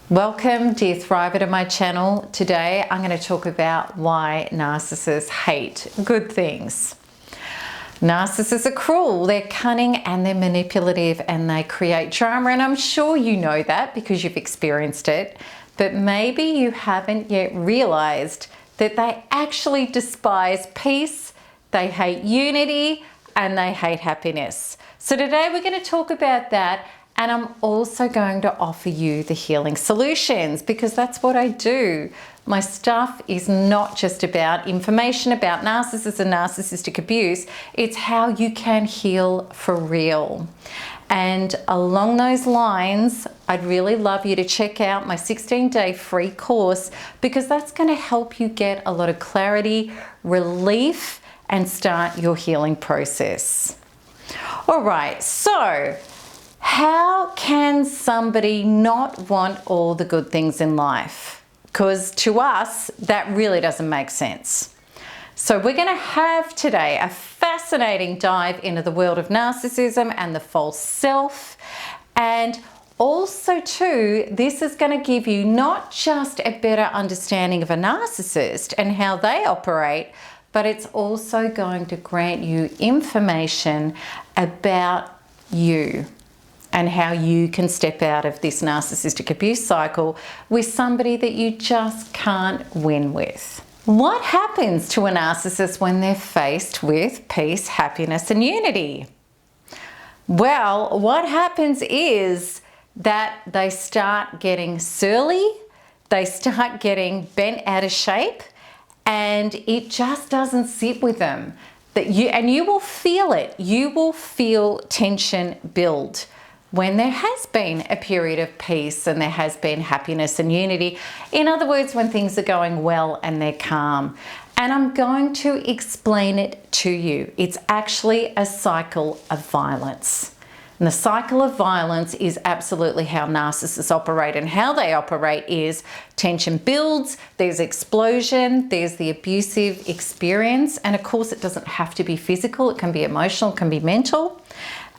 Welcome, dear Thriver, to my channel. Today I'm going to talk about why narcissists hate good things. Narcissists are cruel, they're cunning and they're manipulative and they create drama, and I'm sure you know that because you've experienced it, but maybe you haven't yet realized that they actually despise peace, they hate unity, and they hate happiness. So today we're going to talk about that. And I'm also going to offer you the healing solutions because that's what I do. My stuff is not just about information about narcissists and narcissistic abuse. It's how you can heal for real. And along those lines, I'd really love you to check out my 16-day free course because that's going to help you get a lot of clarity, relief, and start your healing process. All right, so how can somebody not want all the good things in life? Because to us, that really doesn't make sense. So we're going to have today a fascinating dive into the world of narcissism and the false self. And also too, this is going to give you not just a better understanding of a narcissist and how they operate, but it's also going to grant you information about you and how you can step out of this narcissistic abuse cycle with somebody that you just can't win with. What happens to a narcissist when they're faced with peace, happiness, and unity? Well, what happens is that they start getting surly, they start getting bent out of shape, and it just doesn't sit with them. You will feel it. You will feel tension build when there has been a period of peace and there has been happiness and unity. In other words, when things are going well and they're calm. And I'm going to explain it to you. It's actually a cycle of violence. And the cycle of violence is absolutely how narcissists operate, and how they operate is tension builds, there's explosion, there's the abusive experience, and of course it doesn't have to be physical, it can be emotional, it can be mental.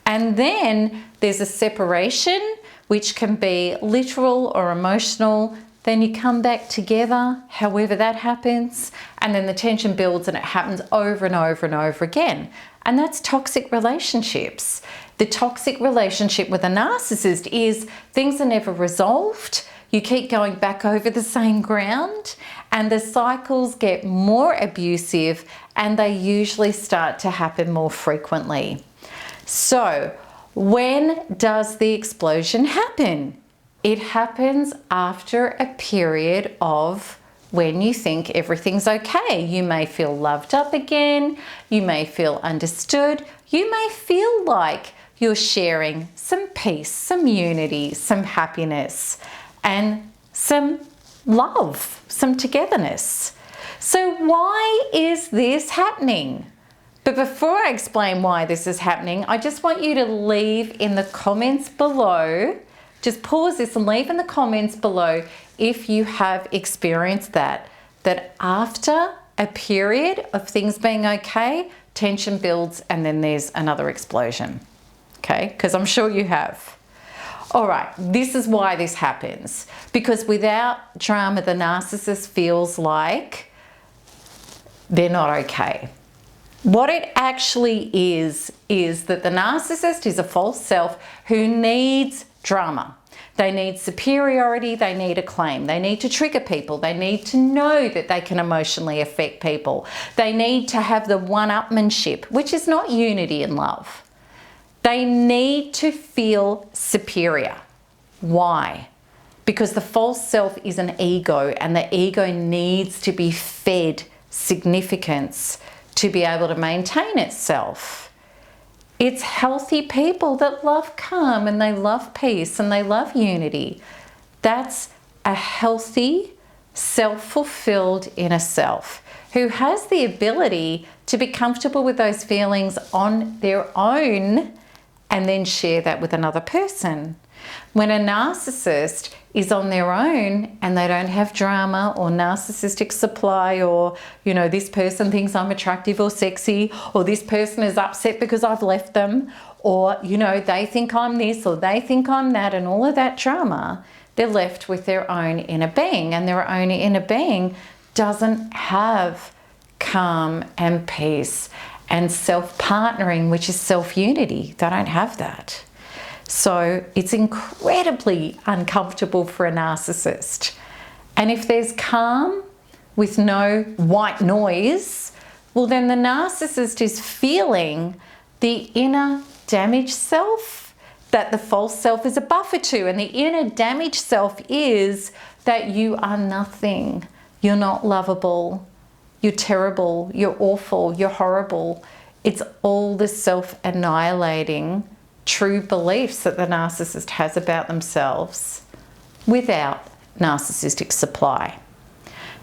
And then there's a separation, which can be literal or emotional. Then you come back together, however that happens, and then the tension builds and it happens over and over and over again. And that's toxic relationships. The toxic relationship with a narcissist is things are never resolved. You keep going back over the same ground and the cycles get more abusive and they usually start to happen more frequently. So when does the explosion happen? It happens after a period of when you think everything's okay. You may feel loved up again, you may feel understood, you may feel like you're sharing some peace, some unity, some happiness, and some love, some togetherness. So why is this happening? But before I explain why this is happening, I just want you to leave in the comments below, just pause this and leave in the comments below if you have experienced that after a period of things being okay, tension builds and then there's another explosion. Okay, because I'm sure you have. All right, this is why this happens. Because without drama, the narcissist feels like they're not okay. What it actually is that the narcissist is a false self who needs drama. They need superiority, they need acclaim, they need to trigger people, they need to know that they can emotionally affect people. They need to have the one-upmanship, which is not unity and love. They need to feel superior. Why? Because the false self is an ego, and the ego needs to be fed significance to be able to maintain itself. It's healthy people that love calm and they love peace and they love unity. That's a healthy, self-fulfilled inner self who has the ability to be comfortable with those feelings on their own and then share that with another person. When a narcissist is on their own and they don't have drama or narcissistic supply, or, you know, this person thinks I'm attractive or sexy, or this person is upset because I've left them, or, you know, they think I'm this or they think I'm that, and all of that drama, they're left with their own inner being, and their own inner being doesn't have calm and peace and self-partnering, which is self-unity. They don't have that. So it's incredibly uncomfortable for a narcissist. And if there's calm with no white noise, well, then the narcissist is feeling the inner damaged self that the false self is a buffer to. And the inner damaged self is that you are nothing. You're not lovable. You're terrible. You're awful. You're horrible. It's all the self-annihilating true beliefs that the narcissist has about themselves without narcissistic supply.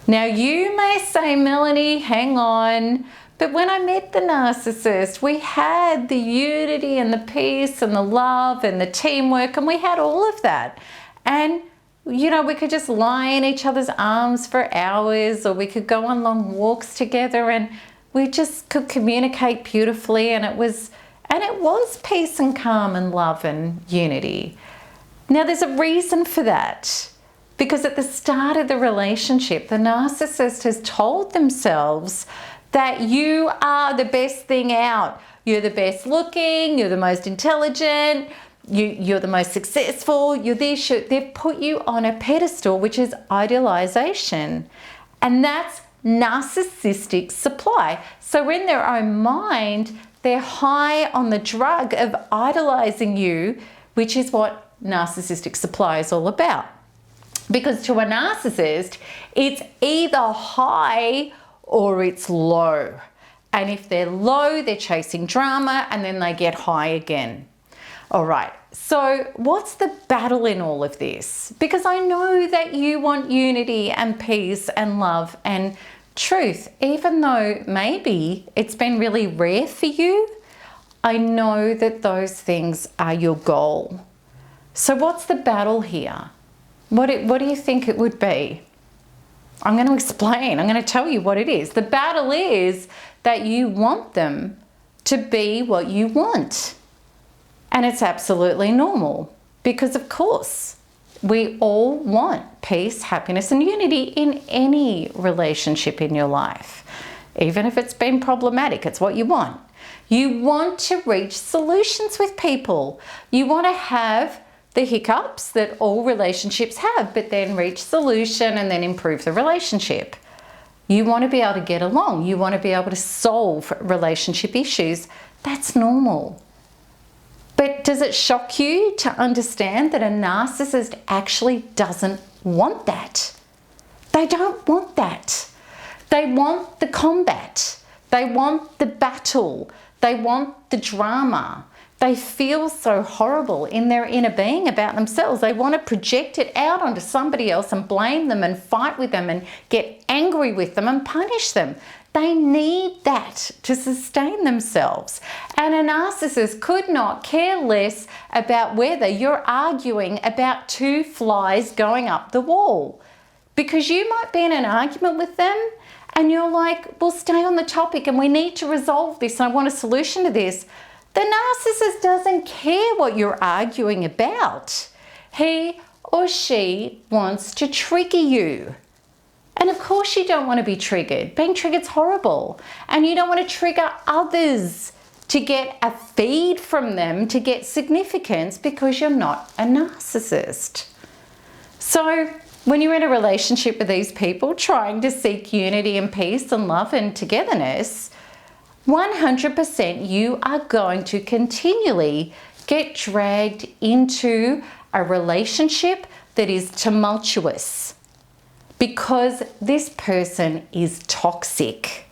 Now, you may say, Melanie, hang on, but when I met the narcissist, we had the unity and the peace and the love and the teamwork, and we had all of that. And, you know, we could just lie in each other's arms for hours, or we could go on long walks together, and we just could communicate beautifully, and it was peace and calm and love and unity. Now, there's a reason for that. Because at the start of the relationship, the narcissist has told themselves that you are the best thing out. You're the best looking, you're the most intelligent, you're the most successful, you're this. They've put you on a pedestal, which is idealization. And that's narcissistic supply. So in their own mind, they're high on the drug of idolizing you, which is what narcissistic supply is all about. Because to a narcissist, it's either high or it's low. And if they're low, they're chasing drama, and then they get high again. All right, so what's the battle in all of this? Because I know that you want unity and peace and love and truth, even though maybe it's been really rare for you. I know that those things are your goal. So what's the battle here? What do you think it would be? I'm going to explain. I'm going to tell you what it is. The battle is that you want them to be what you want. And it's absolutely normal because, of course, we all want peace, happiness, and unity in any relationship in your life. Even if it's been problematic, it's what you want. You want to reach solutions with people. You want to have the hiccups that all relationships have, but then reach solution and then improve the relationship. You want to be able to get along. You want to be able to solve relationship issues. That's normal. But does it shock you to understand that a narcissist actually doesn't want that? They don't want that. They want the combat. They want the battle. They want the drama. They feel so horrible in their inner being about themselves. They want to project it out onto somebody else and blame them and fight with them and get angry with them and punish them. They need that to sustain themselves. And a narcissist could not care less about whether you're arguing about two flies going up the wall. Because you might be in an argument with them and you're like, well, stay on the topic and we need to resolve this and I want a solution to this. The narcissist doesn't care what you're arguing about. He or she wants to trigger you. And of course you don't want to be triggered. Being triggered's horrible. And you don't want to trigger others to get a feed from them, to get significance, because you're not a narcissist. So when you're in a relationship with these people trying to seek unity and peace and love and togetherness, 100% you are going to continually get dragged into a relationship that is tumultuous because this person is toxic.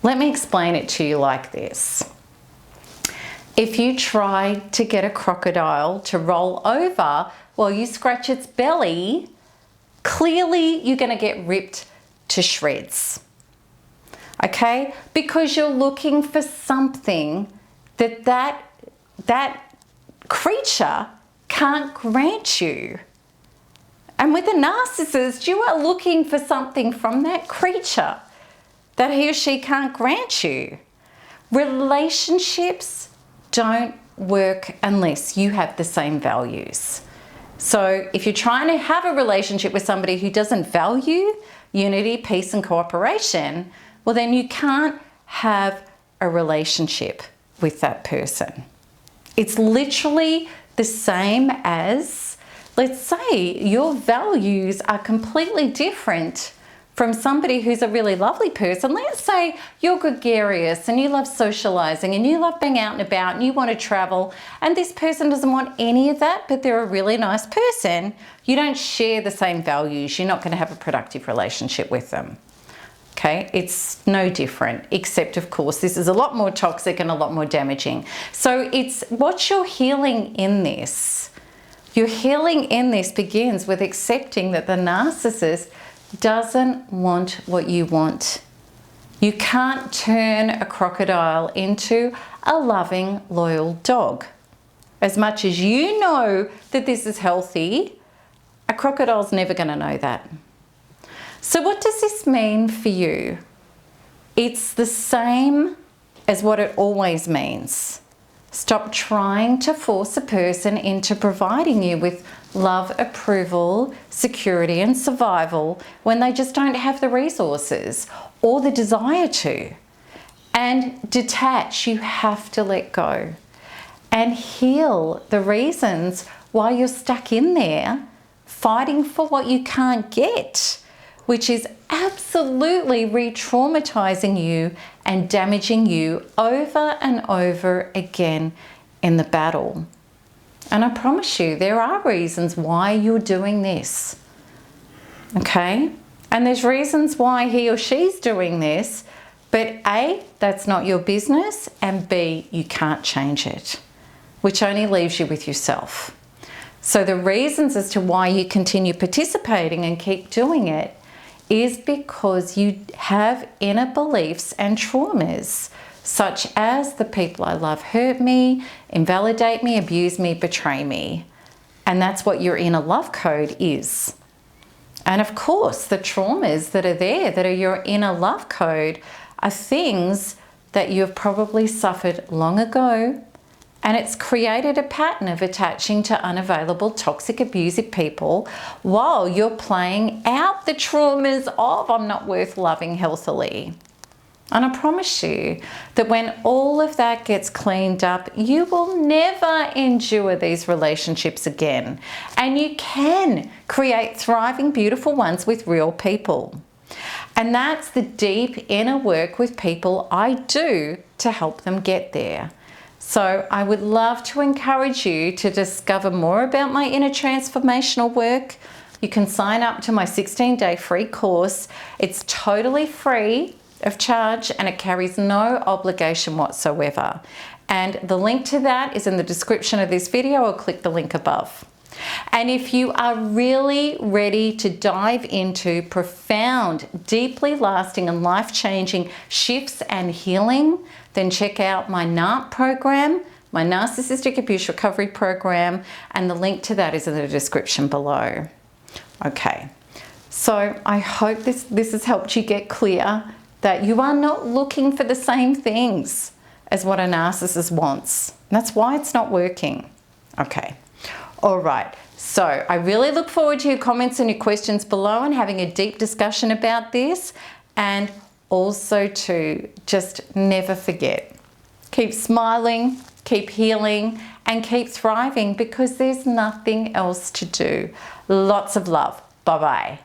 Let me explain it to you like this. If you try to get a crocodile to roll over while you scratch its belly, clearly you're going to get ripped to shreds. Okay? Because you're looking for something that creature can't grant you. And with a narcissist, you are looking for something from that creature that he or she can't grant you. Relationships don't work unless you have the same values. So if you're trying to have a relationship with somebody who doesn't value unity, peace, and cooperation, well, then you can't have a relationship with that person. It's literally the same as, let's say your values are completely different from somebody who's a really lovely person. Let's say you're gregarious and you love socializing and you love being out and about and you want to travel, and this person doesn't want any of that, but they're a really nice person. You don't share the same values. You're not going to have a productive relationship with them. Okay, it's no different, except of course this is a lot more toxic and a lot more damaging. So it's what you're healing in this. Your healing in this begins with accepting that the narcissist doesn't want what you want. You can't turn a crocodile into a loving, loyal dog. As much as you know that this is healthy, a crocodile's never going to know that. So what does this mean for you? It's the same as what it always means. Stop trying to force a person into providing you with love, approval, security, and survival when they just don't have the resources or the desire to. And detach, you have to let go and heal the reasons why you're stuck in there fighting for what you can't get, which is absolutely re-traumatizing you and damaging you over and over again in the battle. And I promise you, there are reasons why you're doing this, okay? And there's reasons why he or she's doing this, but A, that's not your business, and B, you can't change it, which only leaves you with yourself. So the reasons as to why you continue participating and keep doing it is because you have inner beliefs and traumas, such as the people I love hurt me, invalidate me, abuse me, betray me. And that's what your inner love code is. And of course, the traumas that are there, that are your inner love code, are things that you have probably suffered long ago, and it's created a pattern of attaching to unavailable, toxic, abusive people while you're playing out the traumas of I'm not worth loving healthily. And I promise you that when all of that gets cleaned up, you will never endure these relationships again. And you can create thriving, beautiful ones with real people. And that's the deep inner work with people I do to help them get there. So I would love to encourage you to discover more about my inner transformational work. You can sign up to my 16-day free course. It's totally free of charge and it carries no obligation whatsoever. And the link to that is in the description of this video, or click the link above. And if you are really ready to dive into profound, deeply lasting and life-changing shifts and healing, then check out my NARP program, my Narcissistic Abuse Recovery Program, and the link to that is in the description below. Okay, so I hope this has helped you get clear that you are not looking for the same things as what a narcissist wants. And that's why it's not working. Okay. All right, so I really look forward to your comments and your questions below and having a deep discussion about this. And also to just never forget, keep smiling, keep healing, and keep thriving, because there's nothing else to do. Lots of love. Bye-bye.